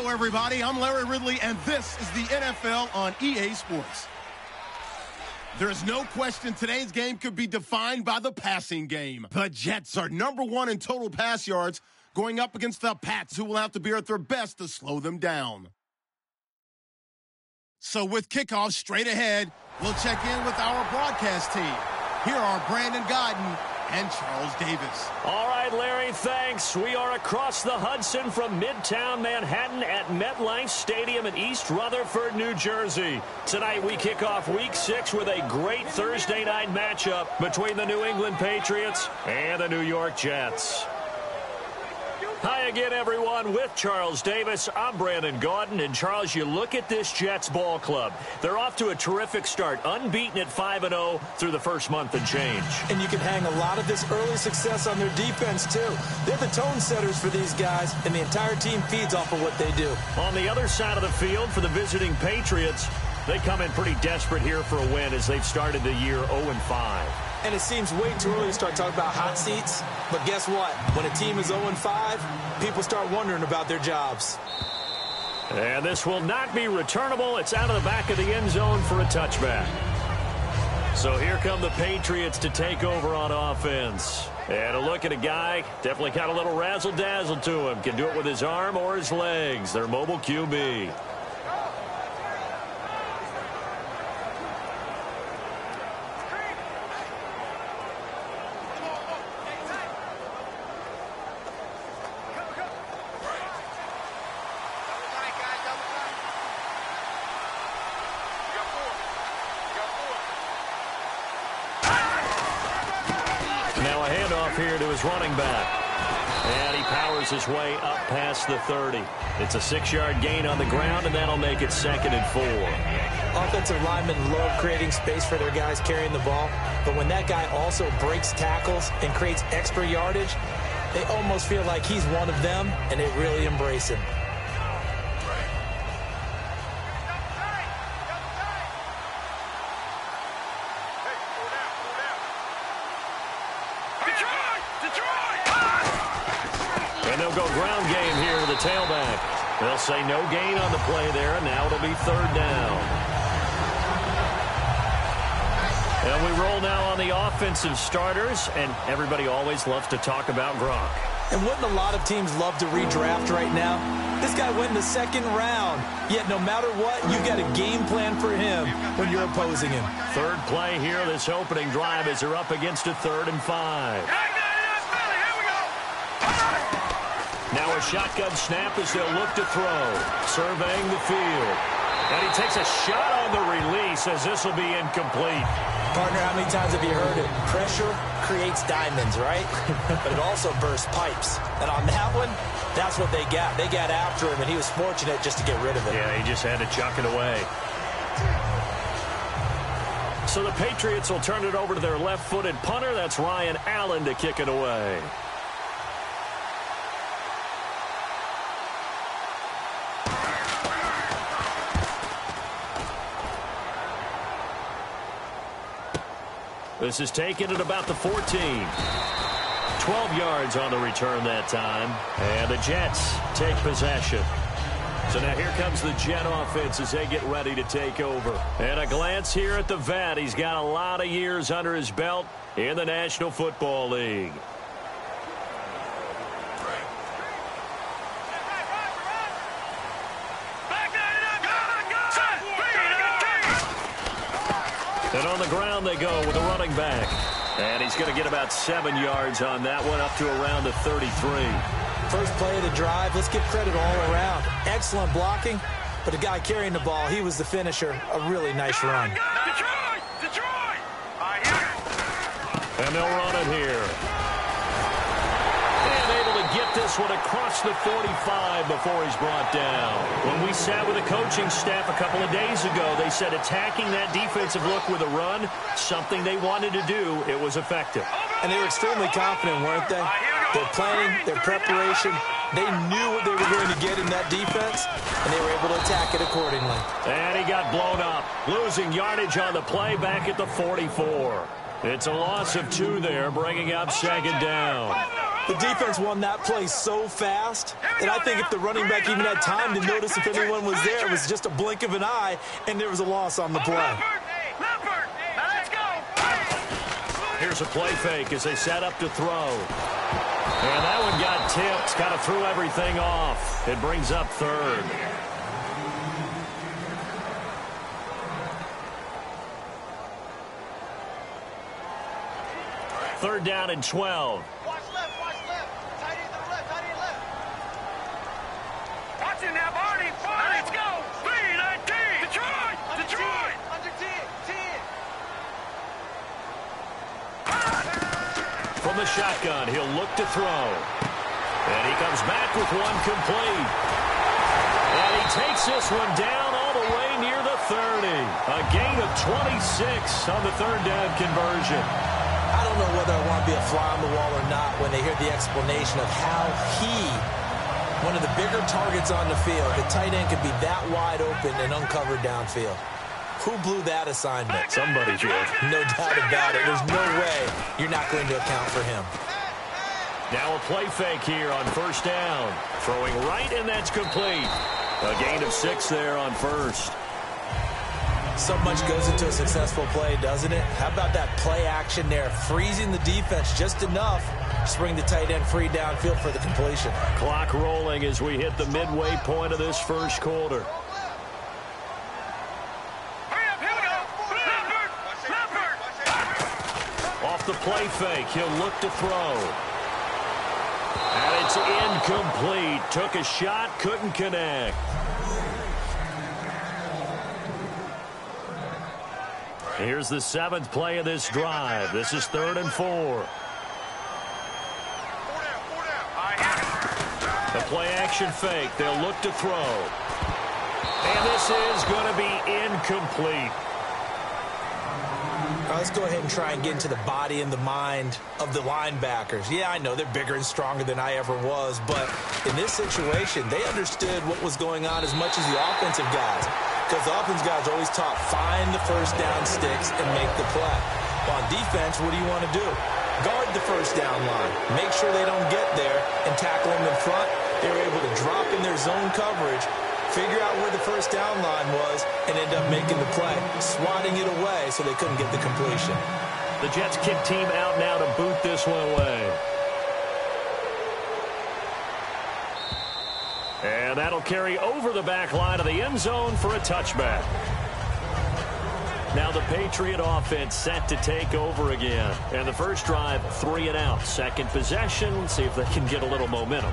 Hello, everybody. I'm Larry Ridley, and this is the NFL on EA Sports. There's no question today's game could be defined by the passing game. The Jets are #1 in total pass yards, going up against the Pats, who will have to be at their best to slow them down. So with kickoff straight ahead, we'll check in with our broadcast team. Here are Brandon Godden and Charles Davis. All right, Larry, thanks. We are across the Hudson from Midtown Manhattan at MetLife Stadium in East Rutherford, New Jersey. Tonight we kick off Week 6 with a great Thursday night matchup between the New England Patriots and the New York Jets. Hi again, everyone. With Charles Davis, I'm Brandon Gaudin. And, Charles, you look at this Jets ball club. They're off to a terrific start, unbeaten at 5-0 through the first month and change. And you can hang a lot of this early success on their defense, too. They're the tone setters for these guys, and the entire team feeds off of what they do. On the other side of the field for the visiting Patriots, they come in pretty desperate here for a win as they've started the year 0-5. And it seems way too early to start talking about hot seats. But guess what? When a team is 0-5, people start wondering about their jobs. And this will not be returnable. It's out of the back of the end zone for a touchback. So here come the Patriots to take over on offense. And a look at a guy, definitely got a little razzle-dazzle to him. Can do it with his arm or his legs. Their mobile QB. Here to his running back. And he powers his way up past the 30. It's a 6-yard gain on the ground, and that'll make it 2nd and 4. Offensive linemen love creating space for their guys carrying the ball, but when that guy also breaks tackles and creates extra yardage, they almost feel like he's one of them, and they really embrace him. Tailback. They'll say no gain on the play there, and now it'll be 3rd down. And we roll now on the offensive starters, and everybody always loves to talk about Gronk. And wouldn't a lot of teams love to redraft right now? This guy went in the 2nd round, yet no matter what, you got a game plan for him when you're opposing him. 3rd play here, this opening drive, as they're up against a 3rd and 5. Now a shotgun snap as they'll look to throw. Surveying the field. And he takes a shot on the release as this will be incomplete. Partner, how many times have you heard it? Pressure creates diamonds, right? But it also bursts pipes. And on that one, that's what they got. They got after him, and he was fortunate just to get rid of it. Yeah, he just had to chuck it away. So the Patriots will turn it over to their left-footed punter. That's Ryan Allen to kick it away. This is taken at about the 14. 12 yards on the return that time. And the Jets take possession. So now here comes the Jet offense as they get ready to take over. And a glance here at the vet. He's got a lot of years under his belt in the National Football League. And on the ground they go with the running back. And he's going to get about 7 yards on that one, up to around the 33. First play of the drive, let's give credit all around. Excellent blocking, but the guy carrying the ball, he was the finisher. A really nice run. Detroit! And they'll run it here. And able to get this one across the 45 before he's brought down. When we sat with the coaching staff a couple of days ago, they said attacking that defensive look with a run, something they wanted to do, it was effective. And they were extremely confident, weren't they? Their planning, their preparation, they knew what they were going to get in that defense, and they were able to attack it accordingly. And he got blown up, losing yardage on the play back at the 44. It's a loss of 2 there, bringing up 2nd down. The defense won that play so fast that I think if the running back even had time to notice if anyone was there, it was just a blink of an eye, and there was a loss on the play. Here's a play fake as they set up to throw. And that one got tipped, kind of threw everything off. It brings up third. Third down and 12. Watch left. Tight end to the left, tight end left. Watch it now, Barney. Let's go. Speed and D. Detroit. Under 10. From the shotgun, he'll look to throw. And he comes back with one complete. And he takes this one down all the way near the 30. A gain of 26 on the third down conversion. I don't know whether I want to be a fly on the wall or not when they hear the explanation of how one of the bigger targets on the field, the tight end could be that wide open and uncovered downfield. Who blew that assignment? Somebody did. No doubt about it. There's no way you're not going to account for him. Now a play fake here on first down. Throwing right, and that's complete. A gain of 6 there on first. So much goes into a successful play, doesn't it? How about that play action there? Freezing the defense just enough to bring the tight end free downfield for the completion. Clock rolling as we hit the midway point of this first quarter. Off the play fake, he'll look to throw. And it's incomplete. Took a shot, couldn't connect. Here's the 7th play of this drive. This is 3rd and 4. The play action fake. They'll look to throw. And this is going to be incomplete. Let's go ahead and try and get into the body and the mind of the linebackers. Yeah, I know they're bigger and stronger than I ever was, but in this situation, they understood what was going on as much as the offensive guys. Because the offense guys are always taught, find the first down sticks and make the play. Well, on defense, what do you want to do? Guard the first down line. Make sure they don't get there and tackle them in front. They were able to drop in their zone coverage, figure out where the first down line was, and end up making the play, swatting it away so they couldn't get the completion. The Jets kick team out now to boot this one away. And that'll carry over the back line of the end zone for a touchback. Now the Patriot offense set to take over again. And the first drive, 3 and out. Second possession, see if they can get a little momentum.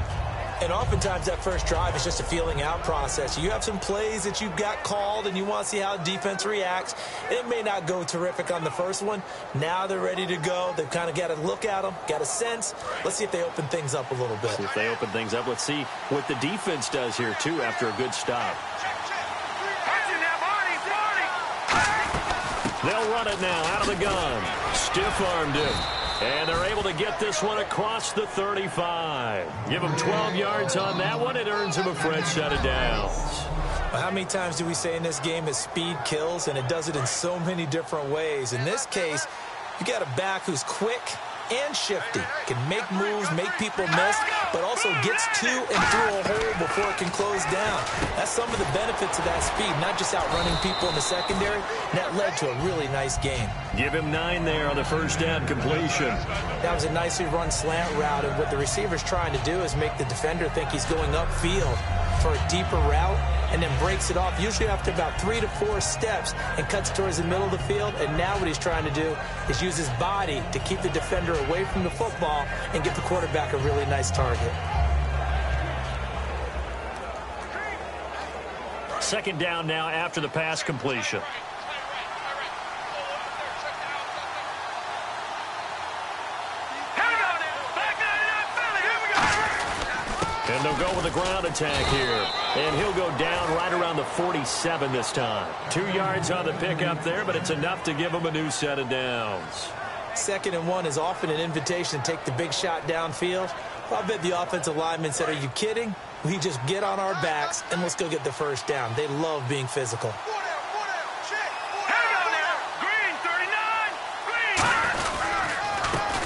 And oftentimes that first drive is just a feeling out process. You have some plays that you've got called and you want to see how defense reacts. It may not go terrific on the first one. Now they're ready to go. They've kind of got to look at them, got a sense. Let's see if they open things up a little bit. See if they open things up. Let's see what the defense does here, too, after a good stop. They'll run it now out of the gun. Stiff-armed him. And they're able to get this one across the 35. Give him 12 yards on that one. It earns him a fresh set of downs. Well, how many times do we say in this game that speed kills, and it does it in so many different ways? In this case, you got a back who's quick and shifty, can make moves, make people miss, but also gets to and through a hole before it can close down. That's some of the benefits of that speed, not just outrunning people in the secondary. And that led to a really nice game. Give him 9 there on the first down completion. That was a nicely run slant route, and what the receiver's trying to do is make the defender think he's going upfield for a deeper route, and then breaks it off, usually after about 3 to 4 steps, and cuts towards the middle of the field. And now what he's trying to do is use his body to keep the defender away from the football and get the quarterback a really nice target. Second down now after the pass completion. And they'll go with a ground attack here. And he'll go down right around the 47 this time. 2 yards on the pickup there, but it's enough to give him a new set of downs. 2nd and 1 is often an invitation to take the big shot downfield. I bet the offensive lineman said, are you kidding? We just get on our backs and let's go get the first down. They love being physical.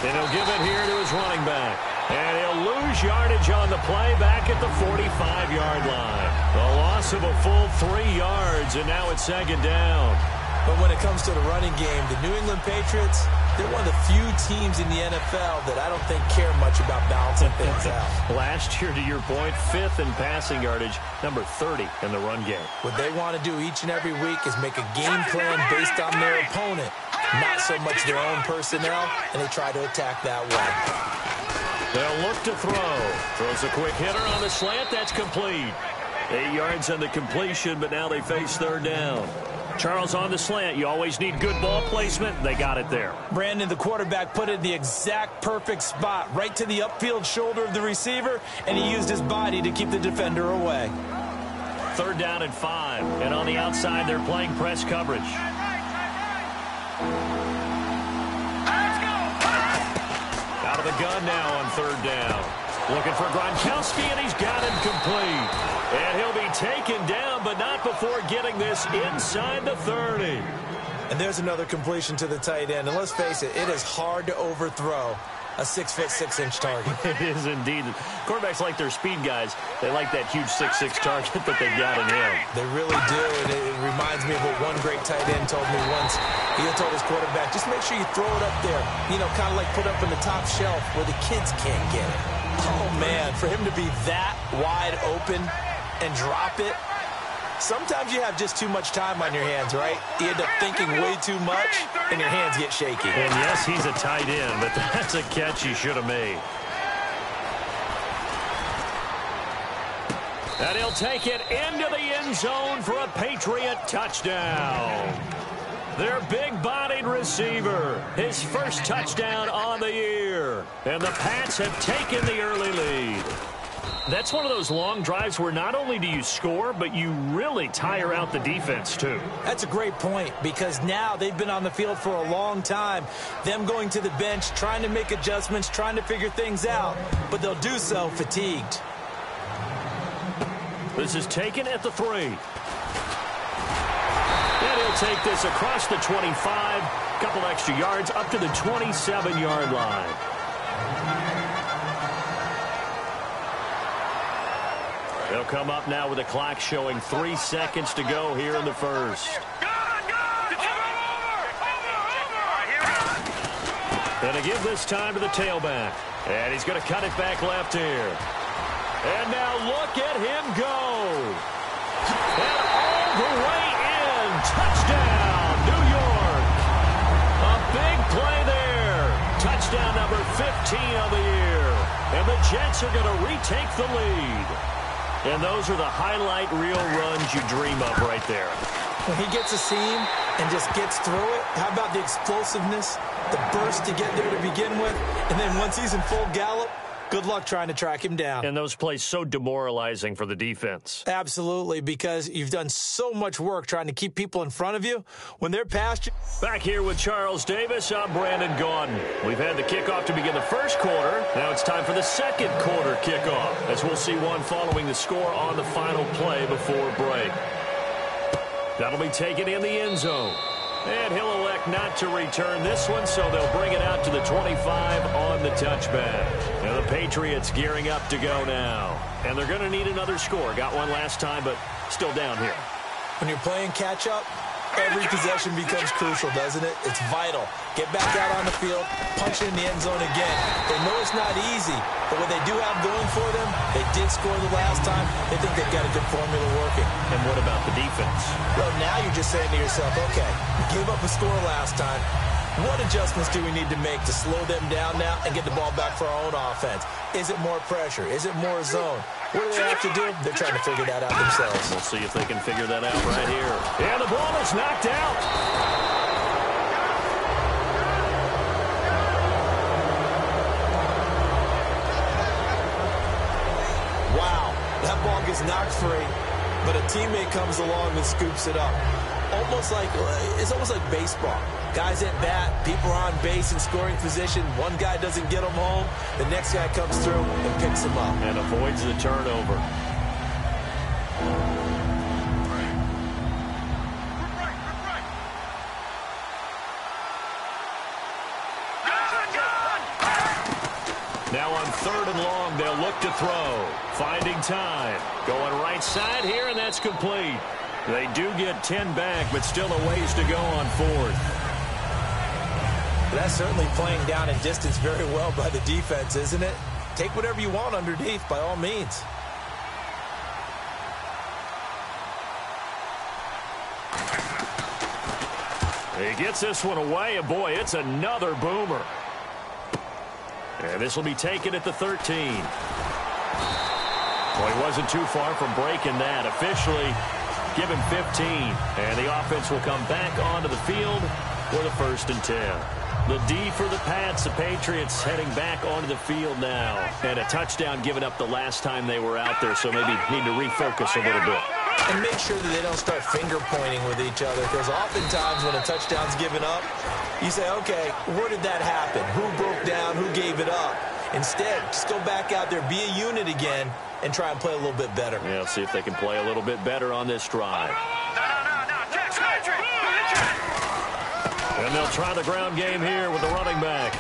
And he'll give it here to his running back. And he'll lose yardage on the play back at the 45-yard line. A loss of a full 3 yards, and now it's second down. But when it comes to the running game, the New England Patriots, they're one of the few teams in the NFL that I don't think care much about balancing things out. Last year, to your point, 5th in passing yardage, number 30 in the run game. What they want to do each and every week is make a game plan based on their opponent, not so much their own personnel, and they try to attack that way. They'll look to throw. Throws a quick hitter on the slant. That's complete. 8 yards on the completion, but now they face third down. Charles, on the slant, you always need good ball placement. They got it there. Brandon, the quarterback, put it in the exact perfect spot, right to the upfield shoulder of the receiver, and he used his body to keep the defender away. Third down and 5, and on the outside, they're playing press coverage. Out of the gun now on third down. Looking for Gronkowski, and he's got him complete. And he'll be taken down, but not before getting this inside the 30. And there's another completion to the tight end. And let's face it, it is hard to overthrow a 6'6" target. It is indeed. Quarterbacks like their speed guys. They like that huge 6'6" target that they got in him. They really do, and it reminds me of what one great tight end told me once. He told his quarterback, just make sure you throw it up there, kind of like put up in the top shelf where the kids can't get it. Oh, man, for him to be that wide open and drop it, sometimes you have just too much time on your hands, right? You end up thinking way too much, and your hands get shaky. And yes, he's a tight end, but that's a catch he should have made. And he'll take it into the end zone for a Patriot touchdown. Their big-bodied receiver, his first touchdown on the year. And the Pats have taken the early lead. That's one of those long drives where not only do you score, but you really tire out the defense, too. That's a great point, because now they've been on the field for a long time. Them going to the bench, trying to make adjustments, trying to figure things out, but they'll do so fatigued. This is taken at the 3. And he'll take this across the 25, couple extra yards up to the 27-yard line. They'll come up now with a clock showing 3 seconds to go here in the first. And to give this time to the tailback. And he's going to cut it back left here. And now look at him go. And all the way in. Touchdown, New York. A big play there. Touchdown number 15 of the year. And the Jets are going to retake the lead. And those are the highlight reel runs you dream of right there. When he gets a seam and just gets through it, how about the explosiveness, the burst to get there to begin with, and then once he's in full gallop, good luck trying to track him down. And those plays so demoralizing for the defense. Absolutely, because you've done so much work trying to keep people in front of you. When they're past you. Back here with Charles Davis, I'm Brandon Gaudin. We've had the kickoff to begin the first quarter. Now it's time for the second quarter kickoff, as we'll see one following the score on the final play before break. That'll be taken in the end zone. And he'll elect not to return this one, so they'll bring it out to the 25 on the touchback. And the Patriots gearing up to go now. And they're going to need another score. Got one last time, but still down here. When you're playing catch-up, every possession becomes crucial, doesn't it? It's vital. Get back out on the field, punch it in the end zone again. They know it's not easy, but what they do have going for them, they did score the last time. They think they've got a good formula working. And what about the defense? Well, now you're just saying to yourself, okay, we gave up a score last time. What adjustments do we need to make to slow them down now and get the ball back for our own offense? Is it more pressure? Is it more zone? What do they have to do? They're trying to figure that out themselves. We'll see if they can figure that out right here. And the ball is knocked out. Wow, that ball gets knocked free, but a teammate comes along and scoops it up. It's almost like baseball. Guys at bat, people are on base in scoring position. One guy doesn't get them home. The next guy comes through and picks them up. And avoids the turnover. Now on 3rd and long, they'll look to throw. Finding time. Going right side here, and that's complete. They do get 10 back, but still a ways to go on 4th. That's certainly playing down in distance very well by the defense, isn't it? Take whatever you want underneath, by all means. He gets this one away, and boy, it's another boomer. And this will be taken at the 13. Well, he wasn't too far from breaking that. Officially, give him 15. And the offense will come back onto the field for the 1st and 10. The D for the Pats, the Patriots heading back onto the field now. And a touchdown given up the last time they were out there, so maybe need to refocus a little bit. And make sure that they don't start finger pointing with each other, because oftentimes when a touchdown's given up, you say, okay, where did that happen? Who broke down? Who gave it up? Instead, just go back out there, be a unit again, and try and play a little bit better. Yeah, see if they can play a little bit better on this drive. And they'll try the ground game here with the running back.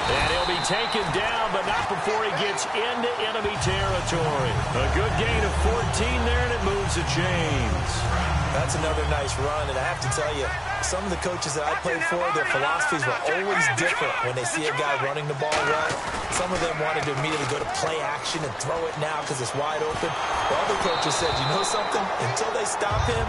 And he'll be taken down, but not before he gets into enemy territory. A good gain of 14 there, and it moves the chains. That's another nice run, and I have to tell you, some of the coaches that I played for, their philosophies were always different when they see a guy running the ball well. Some of them wanted to immediately go to play action and throw it now because it's wide open. The other coaches said, you know something? Until they stop him,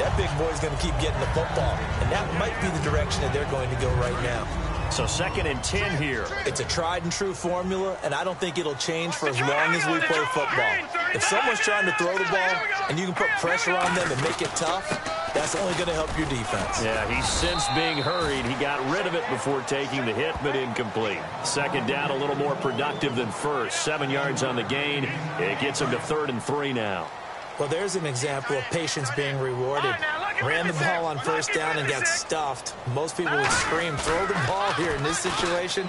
that big boy's going to keep getting the football, and that might be the direction that they're going to go right now. So 2nd and 10 here. It's a tried-and-true formula, and I don't think it'll change for as long as we play football. If someone's trying to throw the ball and you can put pressure on them and make it tough, that's only going to help your defense. Yeah, he's since being hurried. He got rid of it before taking the hit, but incomplete. 2nd down, a little more productive than 1st. 7 yards on the gain. It gets him to 3rd and 3 now. Well, there's an example of patience being rewarded. Ran the ball on 1st down and got stuffed. Most people would scream, throw the ball here in this situation.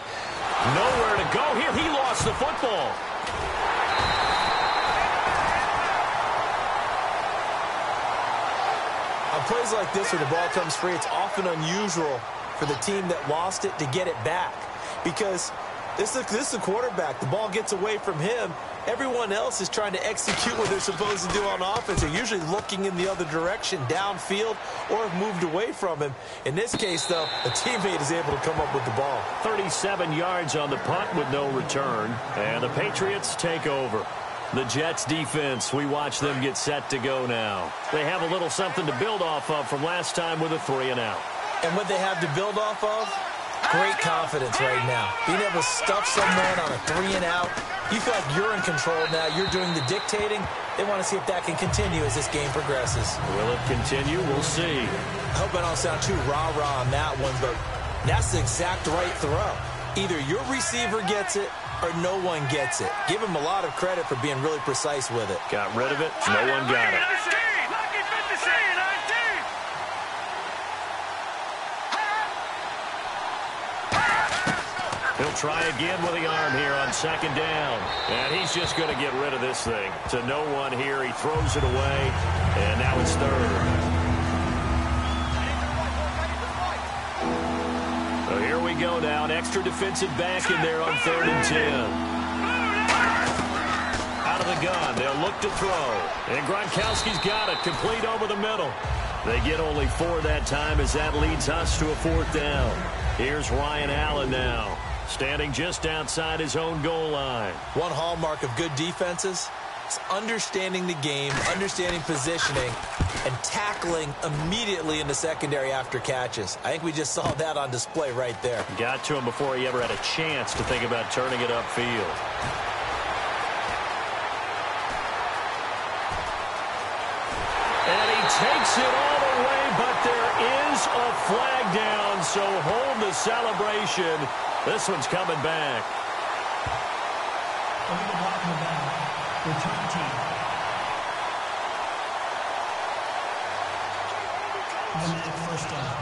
Nowhere to go here. He lost the football. On plays like this where the ball comes free, it's often unusual for the team that lost it to get it back. Because this is a quarterback. The ball gets away from him. Everyone else is trying to execute what they're supposed to do on offense. They're usually looking in the other direction, downfield, or have moved away from him. In this case, though, a teammate is able to come up with the ball. 37 yards on the punt with no return. And the Patriots take over. The Jets defense, we watch them get set to go now. They have a little something to build off of from last time with a 3-and-out. And what they have to build off of? Great confidence right now. Being able to stuff someone on a 3-and-out. You feel like you're in control now. You're doing the dictating. They want to see if that can continue as this game progresses. Will it continue? We'll see. I hope I don't sound too rah-rah on that one, but that's the exact right throw. Either your receiver gets it or no one gets it. Give him a lot of credit for being really precise with it. Got rid of it. No one got it. He'll try again with the arm here on 2nd down. And he's just going to get rid of this thing. To no one here. He throws it away. And now it's 3rd. So here we go now. An extra defensive back in there on 3rd and 10. Out of the gun. They'll look to throw. And Gronkowski's got it. Complete over the middle. They get only 4 that time as that leads us to a 4th down. Here's Ryan Allen now. Standing just outside his own goal line. One hallmark of good defenses is understanding the game, understanding positioning, and tackling immediately in the secondary after catches. I think we just saw that on display right there. Got to him before he ever had a chance to think about turning it upfield. And he takes it all the way, but there is a flag down, so hold the celebration. This one's coming back. Over the block in the back. Return team. Automatic 1st down.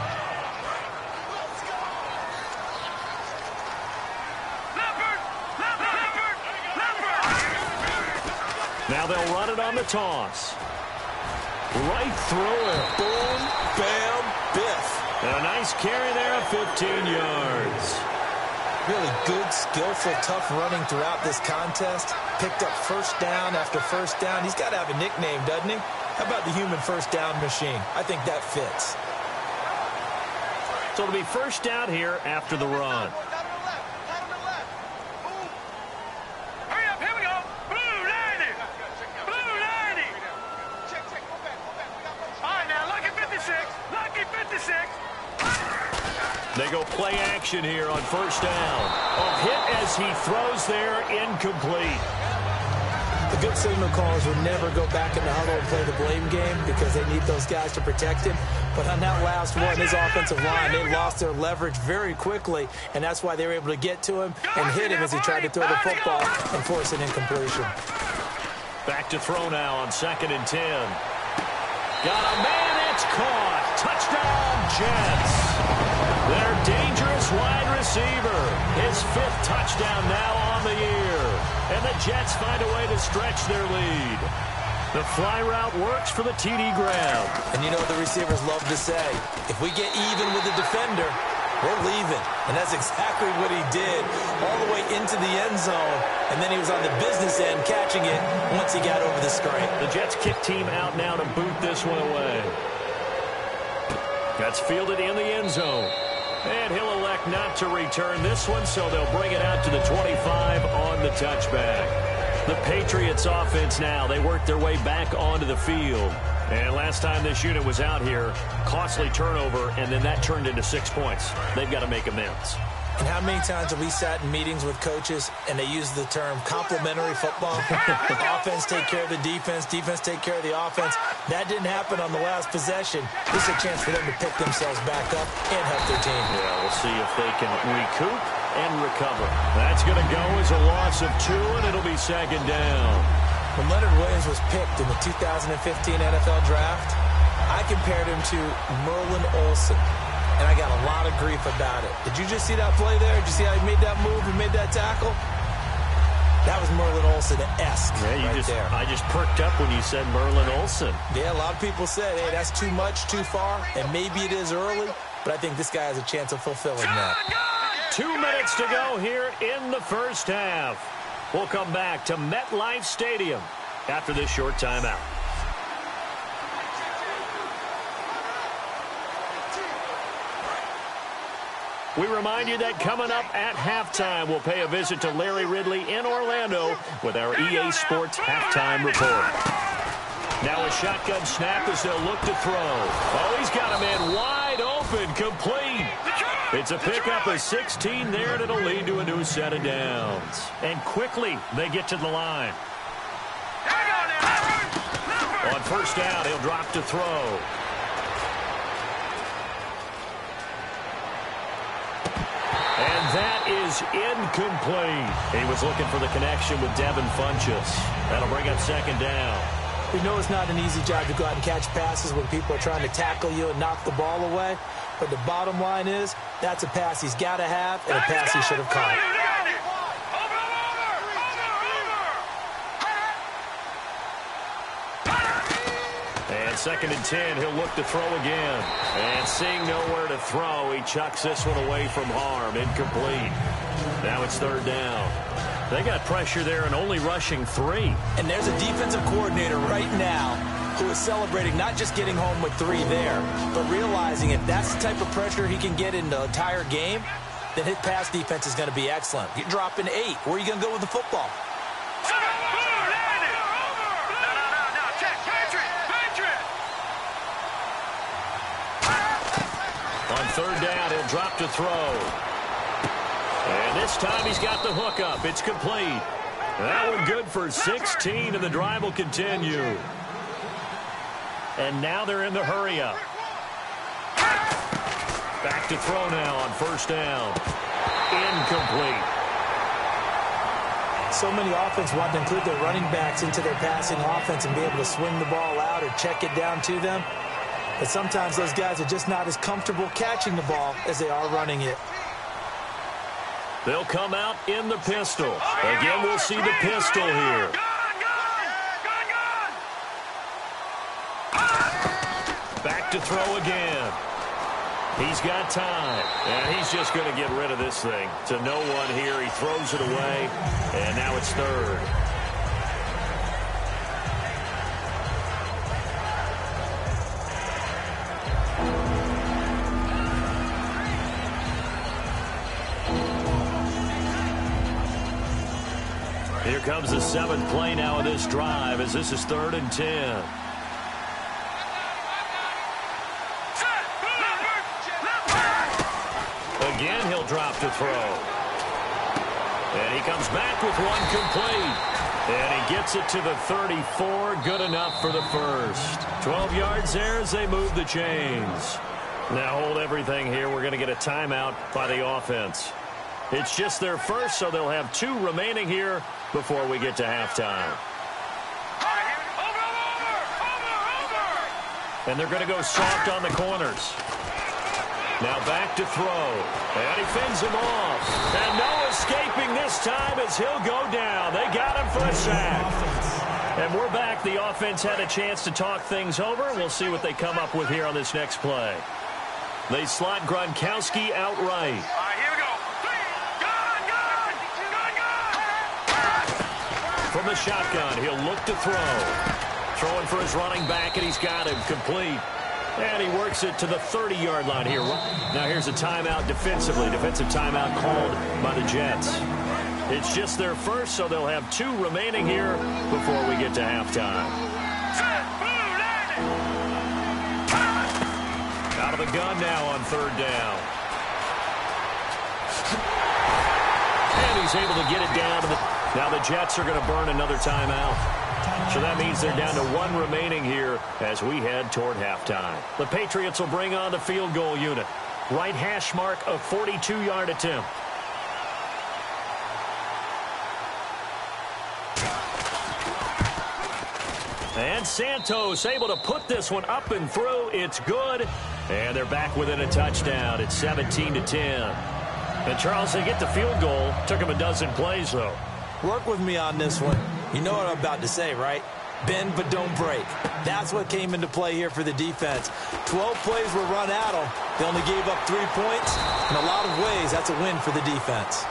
Now they'll run it on the toss. Right through it. Boom, bam, biff. And a nice carry there of 15 yards. Really good, skillful, tough running throughout this contest. Picked up first down after first down. He's got to have a nickname, doesn't he? How about the human first down machine? I think that fits. So it'll be first down here after the run. Hurry up, here we go. Blue 90. Blue 90. All right, now, lucky 56. Lucky 56. They go play action here on first down. A hit as he throws there, incomplete. The good signal callers would never go back in the huddle and play the blame game because they need those guys to protect him. But on that last one, his offensive line, they lost their leverage very quickly, and that's why they were able to get to him and hit him as he tried to throw the football and force an incompletion. Back to throw now on 2nd and 10. Got a man, it's caught. Touchdown, Jets. Their dangerous wide receiver. His 5th touchdown now on the year. And the Jets find a way to stretch their lead. The fly route works for the TD grab. And you know what the receivers love to say? If we get even with the defender, we're leaving. And that's exactly what he did all the way into the end zone. And then he was on the business end catching it once he got over the screen. The Jets kick team out now to boot this one away. That's fielded in the end zone. And he'll elect not to return this one, so they'll bring it out to the 25 on the touchback. The Patriots offense now, they work their way back onto the field. And last time this unit was out here, costly turnover, and then that turned into 6 points. They've got to make amends. And how many times have we sat in meetings with coaches and they use the term complementary football? Offense take care of the defense, defense take care of the offense. That didn't happen on the last possession. This is a chance for them to pick themselves back up and help their team. Yeah, we'll see if they can recoup and recover. That's going to go as a loss of 2, and it'll be 2nd down. When Leonard Williams was picked in the 2015 NFL Draft, I compared him to Merlin Olsen. And I got a lot of grief about it. Did you just see that play there? Did you see how he made that move and made that tackle? That was Merlin Olsen-esque there. I just perked up when you said Merlin Olsen. Yeah, a lot of people said, hey, that's too much, too far, and maybe it is early, but I think this guy has a chance of fulfilling that. 2 minutes to go here in the first half. We'll come back to MetLife Stadium after this short timeout. We remind you that coming up at halftime, we'll pay a visit to Larry Ridley in Orlando with our EA Sports Halftime Report. Now a shotgun snap as they'll look to throw. Oh, he's got a man wide open, complete. It's a pickup of 16 there, and it'll lead to a new set of downs. And quickly, they get to the line. On first down, he'll drop to throw. And that is incomplete. He was looking for the connection with Devin Funchess. That'll bring up 2nd down. We know it's not an easy job to go out and catch passes when people are trying to tackle you and knock the ball away. But the bottom line is, that's a pass he's got to have and a pass he should have caught. And 2nd and 10, he'll look to throw again. And seeing nowhere to throw, he chucks this one away from harm. Incomplete. Now it's 3rd down. They got pressure there and only rushing 3. And there's a defensive coordinator right now who is celebrating not just getting home with 3 there, but realizing if that's the type of pressure he can get in the entire game, then his pass defense is going to be excellent. You're dropping 8. Where are you going to go with the football? On 3rd down, he'll drop to throw. And this time he's got the hook up. It's complete. That one good for 16, and the drive will continue. And now they're in the hurry up. Back to throw now on 1st down. Incomplete. So many offense want to include their running backs into their passing offense and be able to swing the ball out or check it down to them. But sometimes those guys are just not as comfortable catching the ball as they are running it. They'll come out in the pistol. Again, we'll see the pistol here. Back to throw again. He's got time, and he's just going to get rid of this thing. To no one here. He throws it away, and now it's third. Here comes the 7th play now of this drive as this is 3rd and 10. Again, he'll drop to throw. And he comes back with one complete. And he gets it to the 34. Good enough for the first. 12 yards there as they move the chains. Now hold everything here. We're going to get a timeout by the offense. It's just their first, so they'll have 2 remaining here before we get to halftime. And they're going to go soft on the corners. Now back to throw. And he fends him off. And no escaping this time as he'll go down. They got him for a sack. And we're back. The offense had a chance to talk things over. We'll see what they come up with here on this next play. They slot Gronkowski out right. All right, here we go. From the shotgun, he'll look to throw. Throwing for his running back, and he's got him complete. And he works it to the 30-yard line here. Now here's a timeout defensively. Defensive timeout called by the Jets. It's just their first, so they'll have 2 remaining here before we get to halftime. Out of the gun now on 3rd down. And he's able to get it down to the... Now the Jets are going to burn another timeout. So that means they're down to 1 remaining here as we head toward halftime. The Patriots will bring on the field goal unit. Right hash mark, a 42-yard attempt. And Santos able to put this one up and through. It's good. And they're back within a touchdown. It's 17-10. And Charles, they get the field goal. Took them a dozen plays, though. Work with me on this one. You know what I'm about to say, right? Bend but don't break. That's what came into play here for the defense. 12 plays were run at them. They only gave up 3 points. In a lot of ways, that's a win for the defense.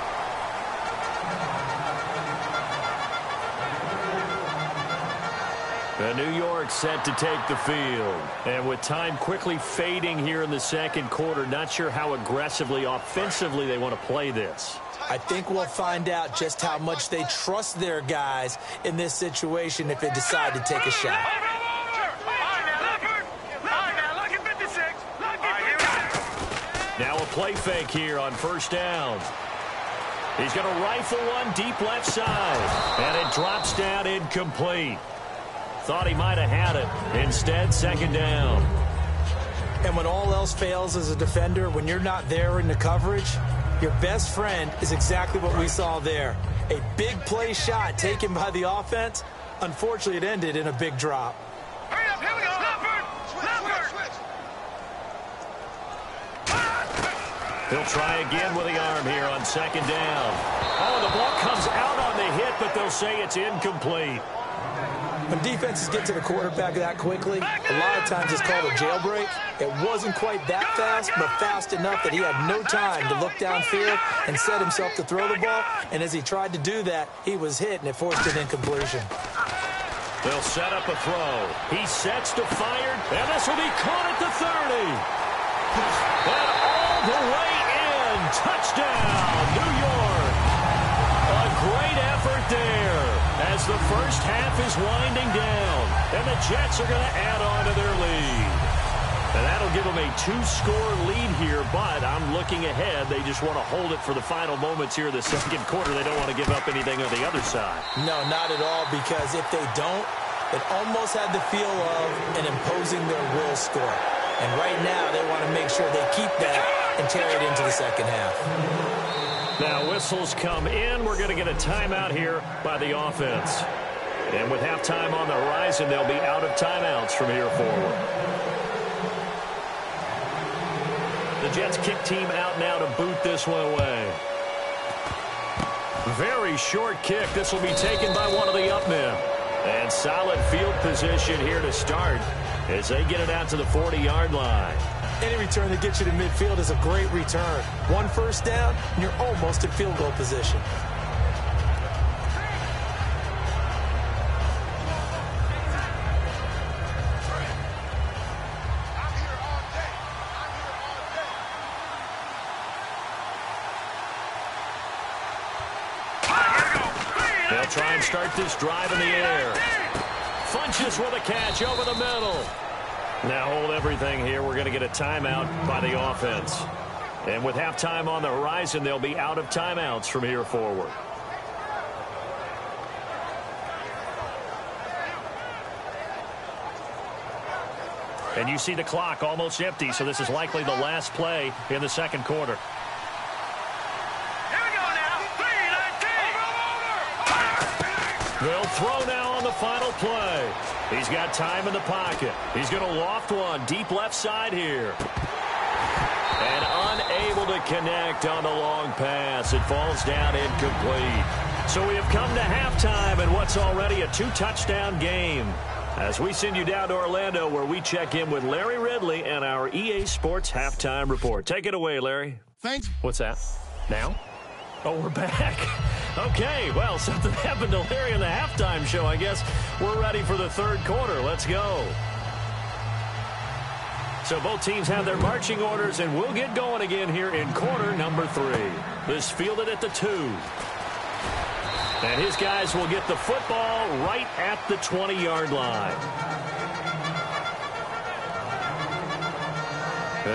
And New York set to take the field. And with time quickly fading here in the second quarter, not sure how aggressively, offensively they want to play this. I think we'll find out just how much they trust their guys in this situation if they decide to take a shot. Now a play fake here on 1st down. He's going to rifle one deep left side. And it drops down incomplete. Thought he might have had it. Instead, 2nd down. And when all else fails as a defender, when you're not there in the coverage, your best friend is exactly what we saw there. A big play shot taken by the offense. Unfortunately, it ended in a big drop. Hurry up, here we go. He'll try again with the arm here on 2nd down. Oh, the ball comes out on the hit, but they'll say it's incomplete. When defenses get to the quarterback that quickly, a lot of times it's called a jailbreak. It wasn't quite that fast, but fast enough that he had no time to look downfield and set himself to throw the ball. And as he tried to do that, he was hit, and it forced an incompletion. They'll set up a throw. He sets to fire, and this will be caught at the 30. And all the way in. Touchdown, New York. A great effort there as the first half is winding down. And the Jets are going to add on to their lead. And that'll give them a 2-score lead here, but I'm looking ahead. They just want to hold it for the final moments here in the second quarter. They don't want to give up anything on the other side. No, not at all, because if they don't, it almost had the feel of an imposing their will score. And right now, they want to make sure they keep that and carry it into the second half. Now whistles come in. We're going to get a timeout here by the offense. And with halftime on the horizon, they'll be out of timeouts from here forward. The Jets kick team out now to boot this one away. Very short kick. This will be taken by one of the up men. And solid field position here to start as they get it out to the 40-yard line. Any return that gets you to midfield is a great return. One first down, and you're almost in field goal position. They'll try and start this drive in the air. Funches with a catch over the middle. Now hold everything here. We're going to get a timeout by the offense. And with halftime on the horizon, they'll be out of timeouts from here forward. And you see the clock almost empty, so this is likely the last play in the second quarter. They'll throw now on the final play. He's got time in the pocket. He's going to loft one deep left side here. And unable to connect on the long pass. It falls down incomplete. So we have come to halftime in what's already a 2-touchdown game. As we send you down to Orlando, where we check in with Larry Ridley and our EA Sports Halftime Report. Take it away, Larry. Thanks. What's that? Now? Oh, we're back. Okay, well, something happened to Larry in the halftime show. I guess we're ready for the third quarter. Let's go. So both teams have their marching orders, and we'll get going again here in quarter number 3. This fielded at the 2. And his guys will get the football right at the 20-yard line.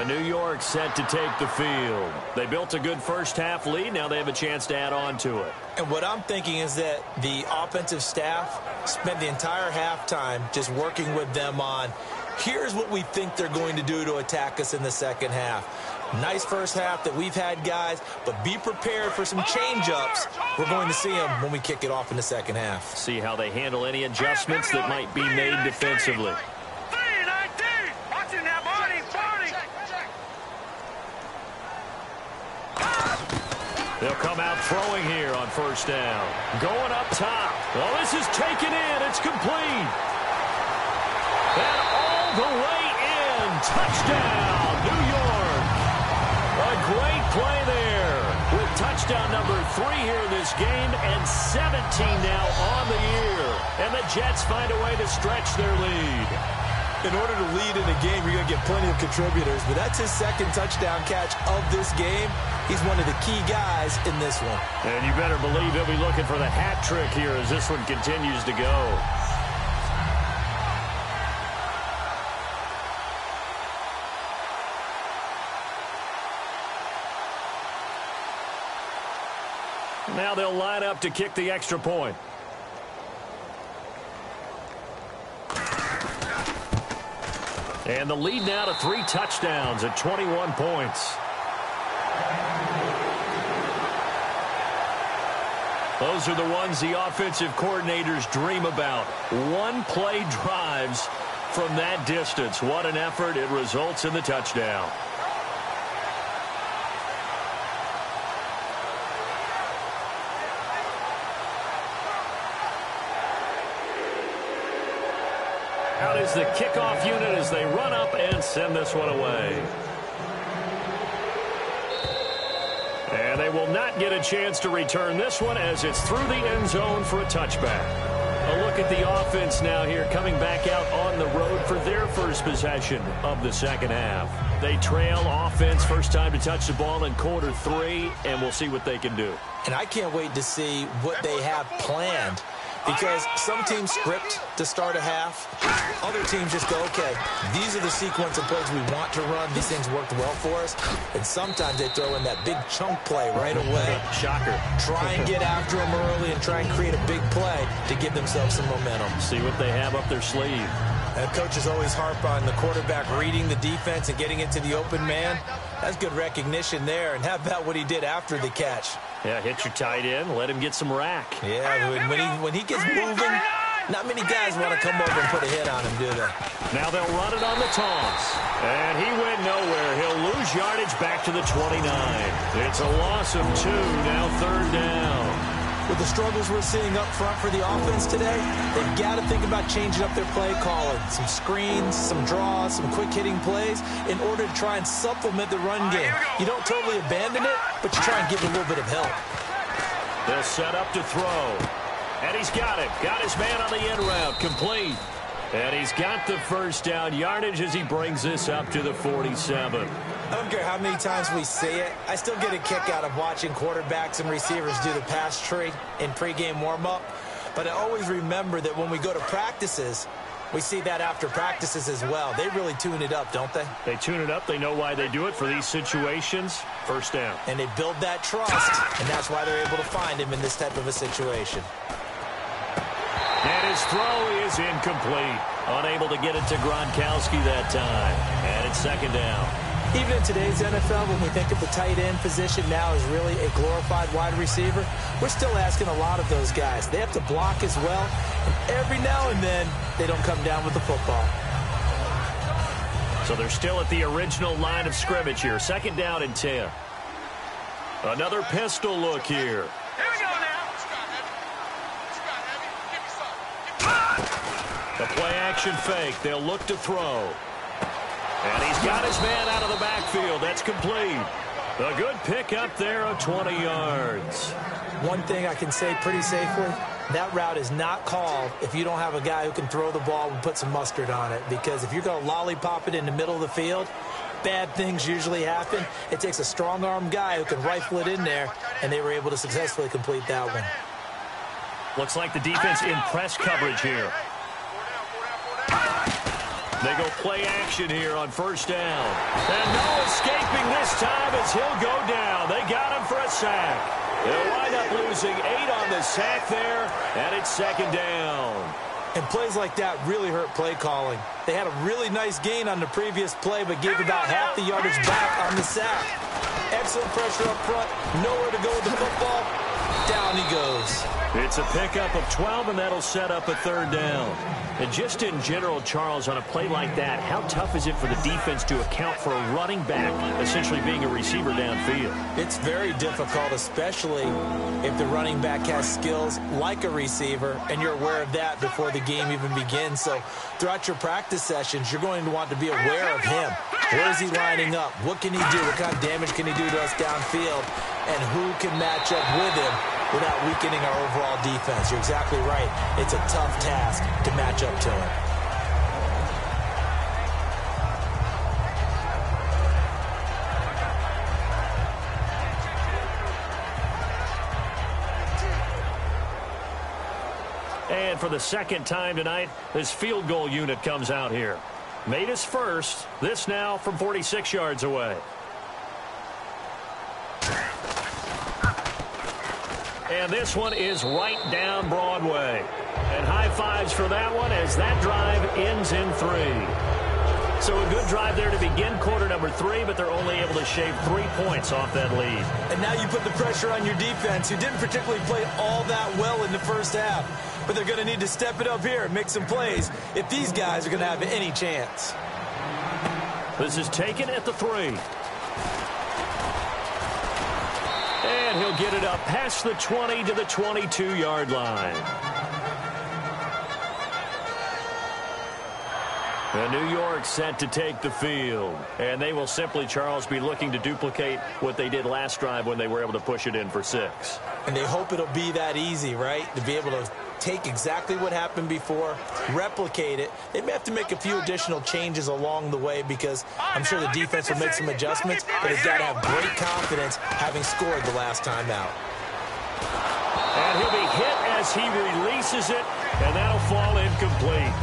New York set to take the field. They built a good first-half lead. Now they have a chance to add on to it. And what I'm thinking is that the offensive staff spent the entire halftime just working with them on, here's what we think they're going to do to attack us in the second half. Nice first half that we've had, guys, but be prepared for some change-ups. We're going to see them when we kick it off in the second half. See how they handle any adjustments that might be made defensively. They'll come out throwing here on first down. Going up top. Well, this is taken in. It's complete. And all the way in. Touchdown, New York. A great play there with touchdown number 3 here in this game and 17 now on the year. And the Jets find a way to stretch their lead. In order to lead in a game, you're going to get plenty of contributors, but that's his second touchdown catch of this game. He's one of the key guys in this one. And you better believe he'll be looking for the hat trick here as this one continues to go. Now they'll line up to kick the extra point. And the lead now to 3 touchdowns at 21 points. Those are the ones the offensive coordinators dream about. One-play drives from that distance. What an effort. It results in the touchdown. Out is the kickoff unit as they run up and send this one away. And they will not get a chance to return this one as it's through the end zone for a touchback. A look at the offense now here coming back out on the road for their first possession of the second half. They trail offense first time to touch the ball in quarter 3, and we'll see what they can do. And I can't wait to see what they have planned. Because some teams script to start a half. Other teams just go, okay, these are the sequence of plays we want to run. These things worked well for us. And sometimes they throw in that big chunk play right away. Shocker. Try and get after them early and try and create a big play to give themselves some momentum. See what they have up their sleeve. And coaches always harp on the quarterback reading the defense and getting it to the open man. That's good recognition there. And how about what he did after the catch? Yeah, hit your tight end, let him get some rack. Yeah, when he gets moving, not many guys want to come over and put a hit on him, do they? Now they'll run it on the toss. And he went nowhere. He'll lose yardage back to the 29. It's a loss of 2, now third down. With the struggles we're seeing up front for the offense today, they've got to think about changing up their play calling. Some screens, some draws, some quick-hitting plays in order to try and supplement the run game. You don't totally abandon it, but you try and give it a little bit of help. They'll set up to throw. And he's got it. Got his man on the end route. Complete. And he's got the first down yardage as he brings this up to the 47. I don't care how many times we see it. I still get a kick out of watching quarterbacks and receivers do the pass tree in pregame warm-up. But I always remember that when we go to practices, we see that after practices as well. They really tune it up, don't they? They tune it up. They know why they do it for these situations. First down. And they build that trust, and that's why they're able to find him in this type of a situation. And his throw is incomplete. Unable to get it to Gronkowski that time. And it's second down. Even in today's NFL, when we think of the tight end position now as really a glorified wide receiver, we're still asking a lot of those guys. They have to block as well, and every now and then, they don't come down with the football. So they're still at the original line of scrimmage here. Second down and 10. Another pistol look here. Here we go now. The play-action fake. They'll look to throw. And he's got his man out of the backfield. That's complete. A good pickup there of 20 yards. One thing I can say pretty safely, that route is not called if you don't have a guy who can throw the ball and put some mustard on it. Because if you're going to lollipop it in the middle of the field, bad things usually happen. It takes a strong-arm guy who can rifle it in there, and they were able to successfully complete that one. Looks like the defense in press coverage here. They go play action here on first down. And no escaping this time as he'll go down. They got him for a sack. They'll wind up losing 8 on the sack there, and it's second down. And plays like that really hurt play calling. They had a really nice gain on the previous play, but gave about half the yardage back on the sack. Excellent pressure up front. Nowhere to go with the football. Down he goes. It's a pickup of 12, and that'll set up a third down. And just in general, Charles, on a play like that, how tough is it for the defense to account for a running back essentially being a receiver downfield? It's very difficult, especially if the running back has skills like a receiver, and you're aware of that before the game even begins. So throughout your practice sessions, you're going to want to be aware of him. Where is he lining up? What can he do? What kind of damage can he do to us downfield? And who can match up with him without weakening our overall defense? You're exactly right. It's a tough task to match up to him. And for the second time tonight, this field goal unit comes out here. Made his first. This now from 46 yards away. And this one is right down Broadway. And high fives for that one as that drive ends in 3. So a good drive there to begin quarter number 3, but they're only able to shave 3 points off that lead. And now you put the pressure on your defense, who didn't particularly play all that well in the first half. But they're going to need to step it up here and make some plays if these guys are going to have any chance. This is taken at the 3. And he'll get it up past the 20 to the 22-yard line. And New York set to take the field. And they will simply, Charles, be looking to duplicate what they did last drive when they were able to push it in for 6. And they hope it'll be that easy, right? To be able to take exactly what happened before, replicate it. They may have to make a few additional changes along the way because I'm sure the defense will make some adjustments, but they've got to have great confidence having scored the last time out. And he'll be hit as he releases it, and that'll fall incomplete.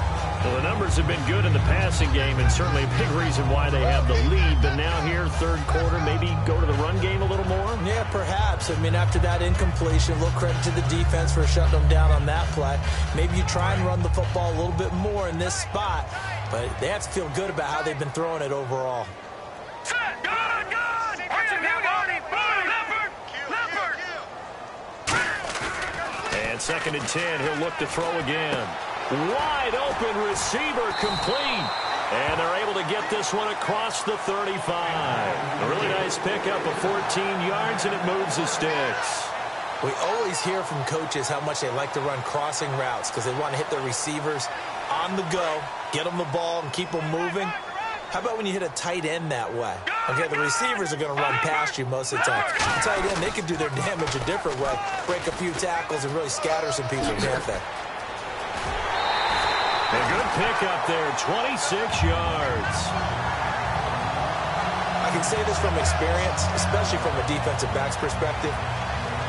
Well, the numbers have been good in the passing game, and certainly a big reason why they have the lead. But now here, third quarter, maybe go to the run game a little more? Yeah, perhaps. I mean, after that incompletion, a little credit to the defense for shutting them down on that play. Maybe you try and run the football a little bit more in this spot, but they have to feel good about how they've been throwing it overall. Good! And second and 10, he'll look to throw again. Wide open receiver complete. And they're able to get this one across the 35. A really nice pickup of 14 yards, and it moves the sticks. We always hear from coaches how much they like to run crossing routes because they want to hit their receivers on the go, get them the ball, and keep them moving. How about when you hit a tight end that way? Okay, the receivers are going to run past you most of the time. The tight end, they can do their damage a different way, break a few tackles and really scatter some people, can't they? A good pick up there, 26 yards. I can say this from experience, especially from a defensive back's perspective.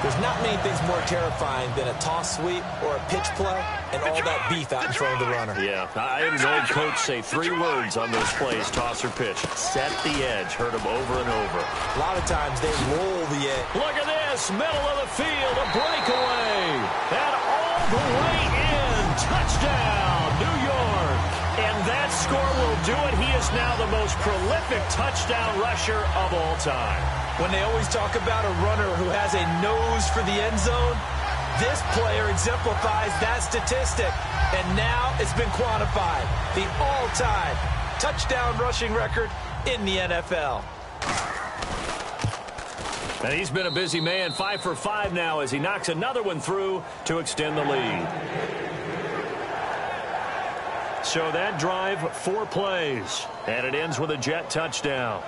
There's not many things more terrifying than a toss sweep or a pitch play and all that beef out in front of the runner. Yeah, I had an old coach say 3 words on those plays, toss or pitch. Set the edge. Heard them over and over. A lot of times they roll the edge. Look at this. Middle of the field. A breakaway. And all the way in. Touchdown, New York. And that score will do it. He is now the most prolific touchdown rusher of all time. When they always talk about a runner who has a nose for the end zone, this player exemplifies that statistic. And now it's been quantified. The all-time touchdown rushing record in the NFL. And he's been a busy man. 5 for 5 now as he knocks another one through to extend the lead. So that drive, 4 plays. And it ends with a Jet touchdown.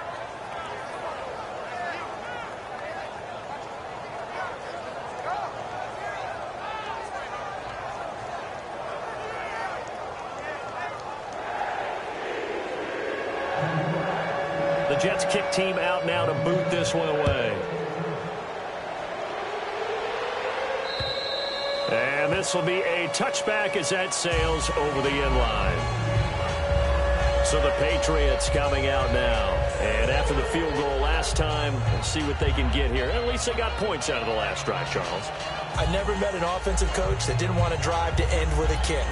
The Jets kick team out now to boot this one away. And this will be a touchback as that sails over the end line. So the Patriots coming out now. And after the field goal last time, we'll see what they can get here. At least they got points out of the last drive, Charles. I never met an offensive coach that didn't want to drive to end with a kick.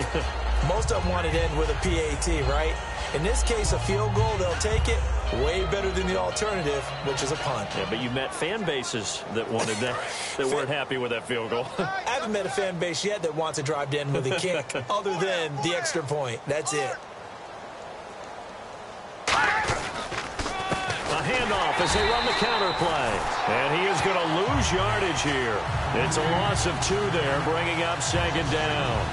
Most of them wanted to end with a PAT, right? In this case, a field goal, they'll take it. Way better than the alternative, which is a punt. Yeah, but you met fan bases that wanted that, that weren't happy with that field goal. I haven't met a fan base yet that wants to drive to end with a kick other than the extra point. That's it. A handoff as they run the counter play. And he is going to lose yardage here. It's a loss of 2 there, bringing up 2nd down.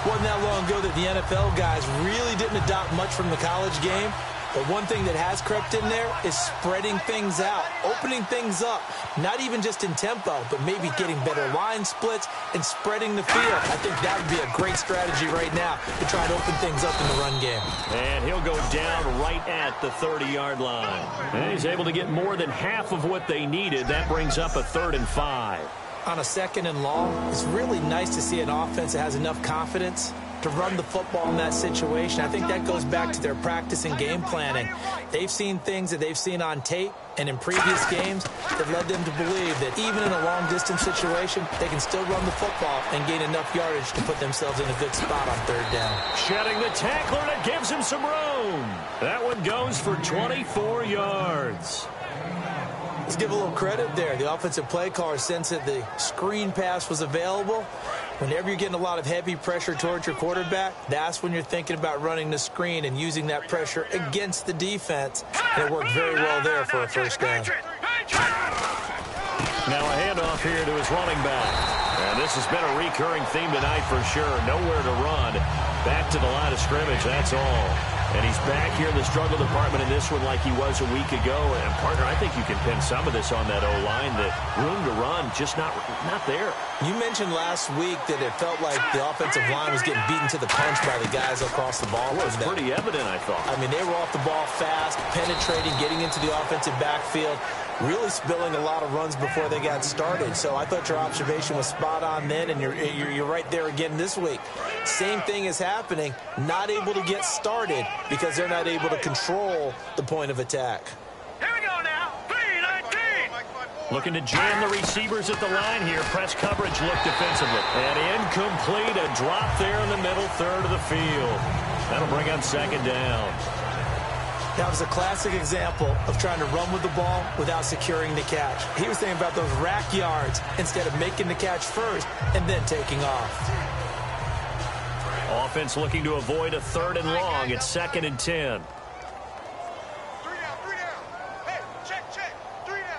Wasn't that long ago that the NFL guys really didn't adopt much from the college game. But one thing that has crept in there is spreading things out, opening things up, not even just in tempo, but maybe getting better line splits and spreading the field. I think that would be a great strategy right now to try and open things up in the run game. And he'll go down right at the 30-yard line. And he's able to get more than half of what they needed. That brings up a 3rd and 5. On a 2nd and long, it's really nice to see an offense that has enough confidence to run the football in that situation. I think that goes back to their practice and game planning. They've seen things that they've seen on tape and in previous games that led them to believe that even in a long-distance situation, they can still run the football and gain enough yardage to put themselves in a good spot on 3rd down. Shedding the tackler, and it gives him some room. That one goes for 24 yards. Let's give a little credit there. The offensive play caller sensed that the screen pass was available. Whenever you're getting a lot of heavy pressure towards your quarterback, that's when you're thinking about running the screen and using that pressure against the defense. And it worked very well there for a 1st down. Now a handoff here to his running back. And this has been a recurring theme tonight for sure. Nowhere to run. Back to the line of scrimmage, that's all. And he's back here in the struggle department in this one like he was a week ago. And, partner, I think you can pin some of this on that O-line, that room to run just not there. You mentioned last week that it felt like the offensive line was getting beaten to the punch by the guys across the ball. Well, it was pretty evident, I thought. I mean, they were off the ball fast, penetrating, getting into the offensive backfield, really spilling a lot of runs before they got started. So I thought your observation was spot on then, and you're right there again this week. Same thing is happening, not able to get started because they're not able to control the point of attack. Here we go now. 3-19. Looking to jam the receivers at the line here. Press coverage look defensively. And incomplete. A drop there in the middle 3rd of the field. That'll bring up 2nd down. That was a classic example of trying to run with the ball without securing the catch. He was thinking about those rack yards instead of making the catch first and then taking off. Offense looking to avoid a 3rd and long. It's 2nd and 10.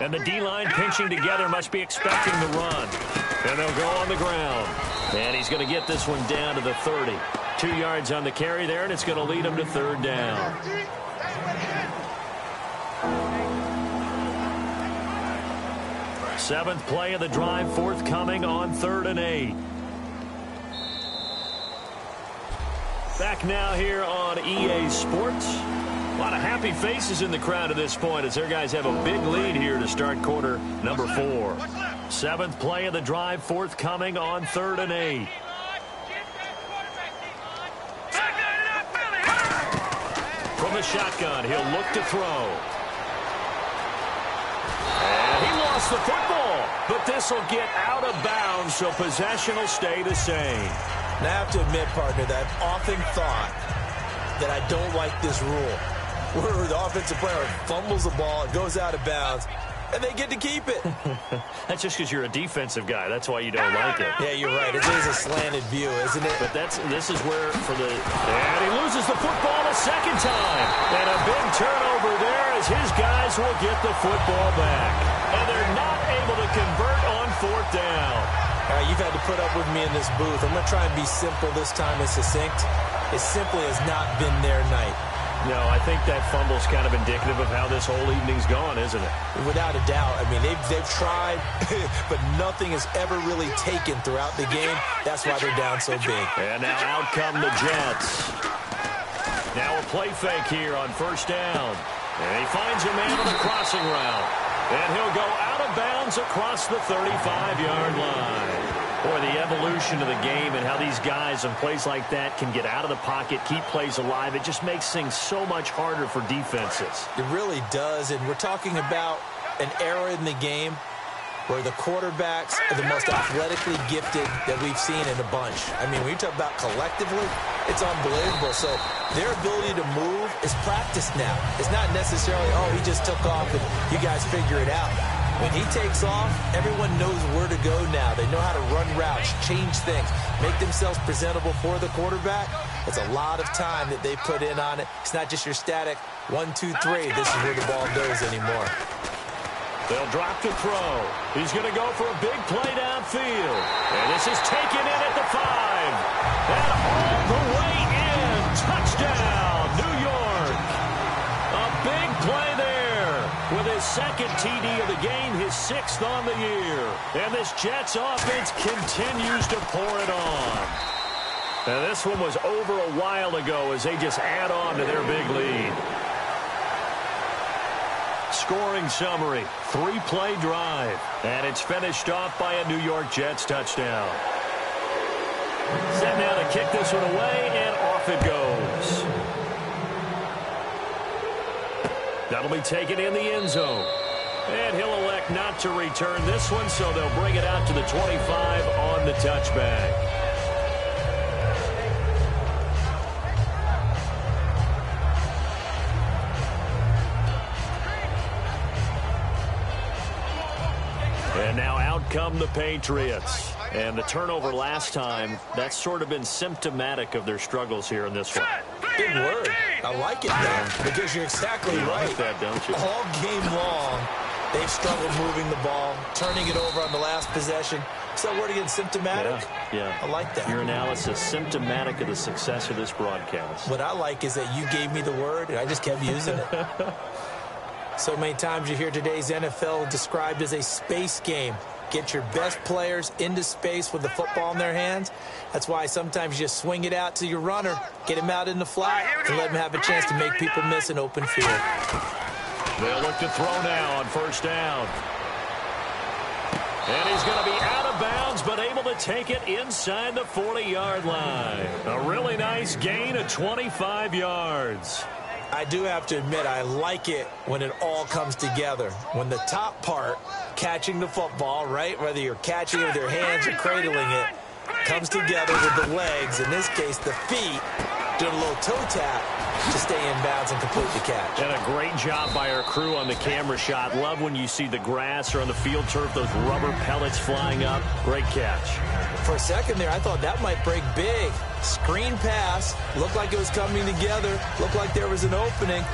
And the D-line pinching together, must be expecting the run. And they'll go on the ground. And he's going to get this one down to the 30. 2 yards on the carry there, and it's going to lead him to third down. Seventh play of the drive forthcoming on 3rd and 8. Back now here on EA Sports. A lot of happy faces in the crowd at this point as their guys have a big lead here to start quarter number 4. Seventh play of the drive forthcoming on 3rd and 8. From the shotgun, he'll look to throw. And he lost the football, but this will get out of bounds, so possession will stay the same. Now, I have to admit, partner, that I've often thought that I don't like this rule, where the offensive player fumbles the ball, it goes out of bounds, and they get to keep it. That's just because you're a defensive guy. That's why you don't like it. Yeah, you're right. It is a slanted view, isn't it? But this is where and he loses the football a second time. And a big turnover there as his guys will get the football back. And they're not able to convert on 4th down. All right, you've had to put up with me in this booth. I'm going to try and be simple this time and succinct. It simply has not been their night. No, I think that fumble's kind of indicative of how this whole evening's gone, isn't it? Without a doubt. I mean, they've tried, but nothing has ever really taken throughout the game. That's why they're down so big. And now out come the Jets. Now a play fake here on 1st down. And he finds a man on the crossing route. And he'll go out of bounds across the 35-yard line. Boy, the evolution of the game and how these guys in plays like that can get out of the pocket, keep plays alive, it just makes things so much harder for defenses. It really does, and we're talking about an era in the game where the quarterbacks are the most athletically gifted that we've seen in a bunch. I mean, when you talk about collectively, it's unbelievable. So their ability to move is practiced now. It's not necessarily, oh, he just took off and you guys figure it out. When he takes off, everyone knows where to go now. They know how to run routes, change things, make themselves presentable for the quarterback. It's a lot of time that they put in on it. It's not just your static 1, 2, 3. This is where the ball goes anymore. They'll drop to throw. He's going to go for a big play downfield. And this is taken in at the 5. And all the way in. Touchdown, New York. A big play there with his second TD of the game, his 6th on the year. And this Jets offense continues to pour it on. And this one was over a while ago as they just add on to their big lead. Scoring summary, 3-play drive, and it's finished off by a New York Jets touchdown. Set now to kick this one away, and off it goes. That'll be taken in the end zone. And he'll elect not to return this one, so they'll bring it out to the 25 on the touchback. And now out come the Patriots. And the turnover last time, that's sort of been symptomatic of their struggles here in this one. Big word. I like it, though, because you're exactly right. Like that, don't you? All game long, they've struggled moving the ball, turning it over on the last possession. Is that word again, symptomatic? Yeah. I like that. Your analysis, symptomatic of the success of this broadcast. What I like is that you gave me the word, and I just kept using it. So many times you hear today's NFL described as a space game. Get your best players into space with the football in their hands. That's why sometimes you just swing it out to your runner, get him out in the flat, and let him have a chance to make people miss an open field. They'll look to throw now on 1st down. And he's going to be out of bounds, but able to take it inside the 40-yard line. A really nice gain of 25 yards. I do have to admit, I like it when it all comes together. When the top part, catching the football, right, whether you're catching it with your hands or cradling it, comes together with the legs, in this case the feet, doing a little toe tap to stay in bounds and complete the catch. And a great job by our crew on the camera shot. Love when you see the grass or on the field turf, those rubber pellets flying up. Great catch. For a second there, I thought that might break big. Screen pass, looked like it was coming together, looked like there was an opening.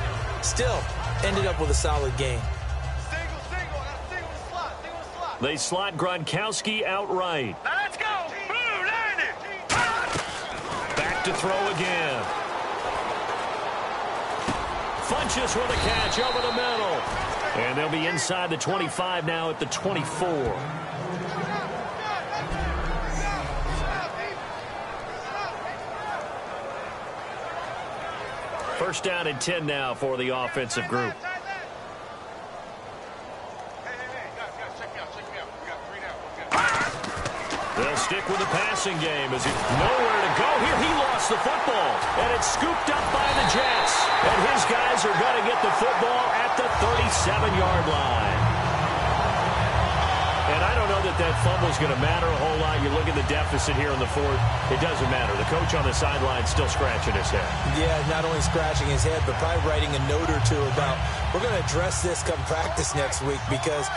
Still, ended up with a solid game. Single, I got a single in the slot. They slot Gronkowski out right. Now let's go. Blue 90. Back to throw again. Funches with a catch over the middle. And they'll be inside the 25 now at the 24. First down and 10 now for the offensive group. They'll stick with the passing game as he's nowhere to go here. He lost the football, and it's scooped up by the Jets. And his guys are going to get the football at the 37-yard line. And I don't know that that fumble is going to matter a whole lot. You look at the deficit here in the fourth, it doesn't matter. The coach on the sideline still scratching his head. Yeah, not only scratching his head, but probably writing a note or two about, we're going to address this come practice next week because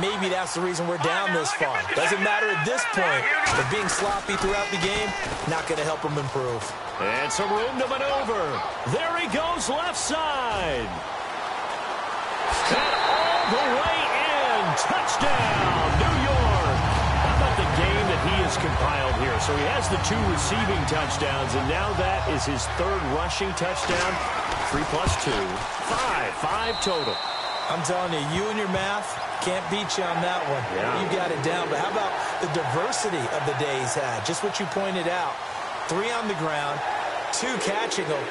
maybe that's the reason we're down this far. Doesn't matter at this point, but being sloppy throughout the game, not going to help him improve. And some room to maneuver. There he goes left side. And all the way in. Touchdown, New York. How about the game that he has compiled here? So he has the 2 receiving touchdowns, and now that is his 3rd rushing touchdown. 3 plus 2. 5 total. I'm telling you, you and your math can't beat you on that one. Yeah. You got it down. But how about the diversity of the day he's had? Just what you pointed out. 3 on the ground, 2 catching them.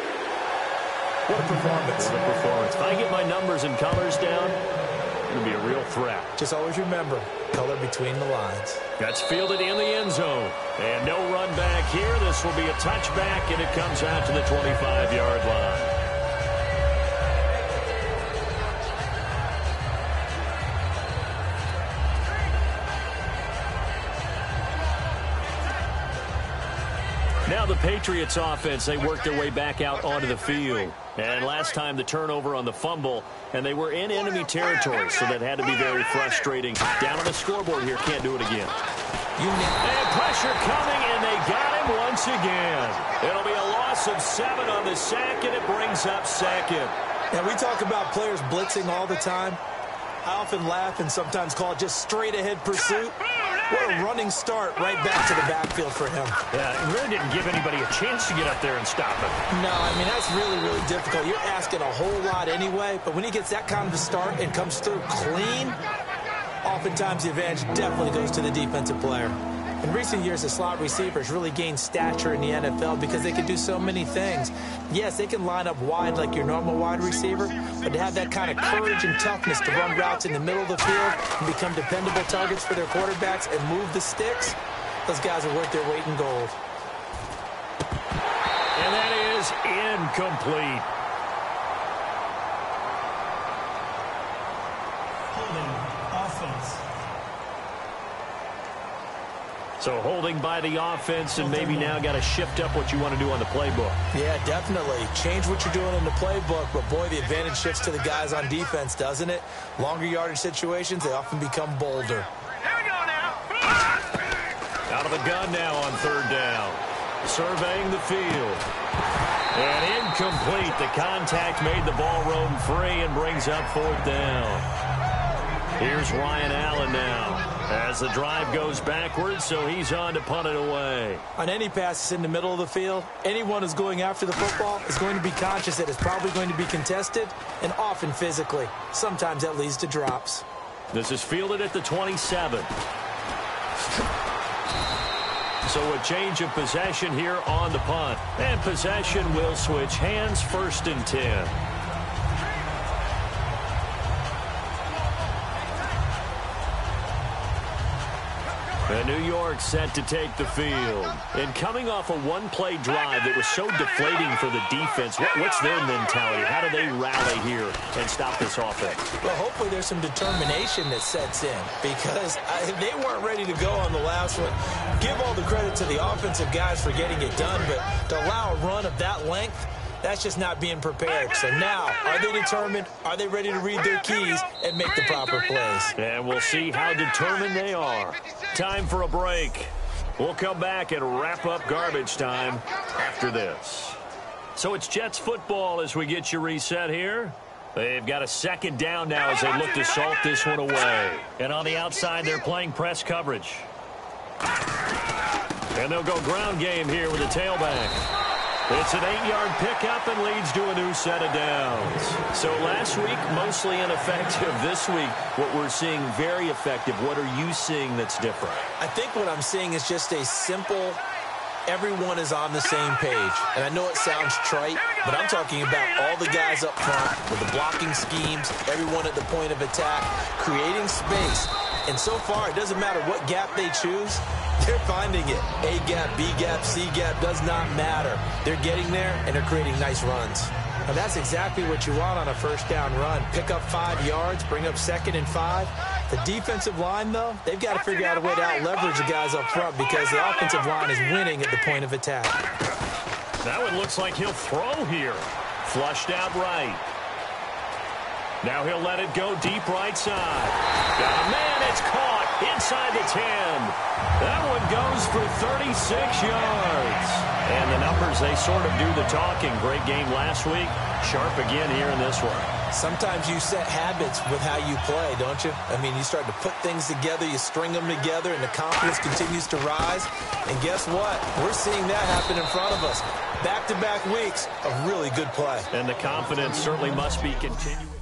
What a performance. What a performance. If I get my numbers and colors down, it's going to be a real threat. Just always remember, color between the lines. That's fielded in the end zone. And no run back here. This will be a touchback, and it comes out to the 25-yard line. Now the Patriots offense, they worked their way back out onto the field. And last time the turnover on the fumble, and they were in enemy territory, so that had to be very frustrating. Down on the scoreboard here, can't do it again. And pressure coming, and they got him once again. It'll be a loss of 7 on the sack, and it brings up 2nd. Now we talk about players blitzing all the time. I often laugh and sometimes call it just straight-ahead pursuit. What a running start right back to the backfield for him. Yeah, it really didn't give anybody a chance to get up there and stop him. No, I mean, that's really, really difficult. You're asking a whole lot anyway, but when he gets that kind of a start and comes through clean, oftentimes the advantage definitely goes to the defensive player. In recent years, the slot receivers really gained stature in the NFL because they can do so many things. Yes, they can line up wide like your normal wide receiver, but to have that kind of courage and toughness to run routes in the middle of the field and become dependable targets for their quarterbacks and move the sticks, those guys are worth their weight in gold. And that is incomplete. Holding offense. So holding by the offense, and maybe now got to shift up what you want to do on the playbook. Yeah, definitely. Change what you're doing in the playbook, but boy, the advantage shifts to the guys on defense, doesn't it? Longer yardage situations, they often become bolder. Here we go now. Out of the gun now on 3rd down. Surveying the field. And incomplete. The contact made the ball roam free and brings up 4th down. Here's Ryan Allen now. As the drive goes backwards, so he's on to punt it away. On any passes in the middle of the field, anyone who's going after the football is going to be conscious that it's probably going to be contested, and often physically. Sometimes that leads to drops. This is fielded at the 27. So a change of possession here on the punt. And possession will switch hands, 1st and 10. And New York set to take the field. And coming off a one-play drive that was so deflating for the defense, what's their mentality? How do they rally here and stop this offense? Well, hopefully there's some determination that sets in because they weren't ready to go on the last one. Give all the credit to the offensive guys for getting it done, but to allow a run of that length, that's just not being prepared. So now, are they determined? Are they ready to read their keys and make the proper plays? And we'll see how determined they are. Time for a break. We'll come back and wrap up garbage time after this. So it's Jets football as we get you reset here. They've got a second down now as they look to salt this one away. And on the outside, they're playing press coverage. And they'll go ground game here with a tailback. It's an 8-yard pickup and leads to a new set of downs. So last week, mostly ineffective. This week, what we're seeing very effective. What are you seeing that's different? I think what I'm seeing is just a simple, everyone is on the same page. And I know it sounds trite, but I'm talking about all the guys up front with the blocking schemes, everyone at the point of attack, creating space. And so far, it doesn't matter what gap they choose. They're finding it. A gap, B gap, C gap, does not matter. They're getting there, and they're creating nice runs. And that's exactly what you want on a first down run. Pick up 5 yards, bring up 2nd and 5. The defensive line, though, they've got to figure out a way to out-leverage the guys up front because the offensive line is winning at the point of attack. That one looks like he'll throw here. Flushed out right. Now he'll let it go deep right side. Got a man, it's caught inside the 10. That one goes for 36 yards. And the numbers, they sort of do the talking. Great game last week. Sharp again here in this one. Sometimes you set habits with how you play, don't you? I mean, you start to put things together, you string them together, and the confidence continues to rise. And guess what? We're seeing that happen in front of us. Back-to-back weeks of really good play. And the confidence certainly must be continuing.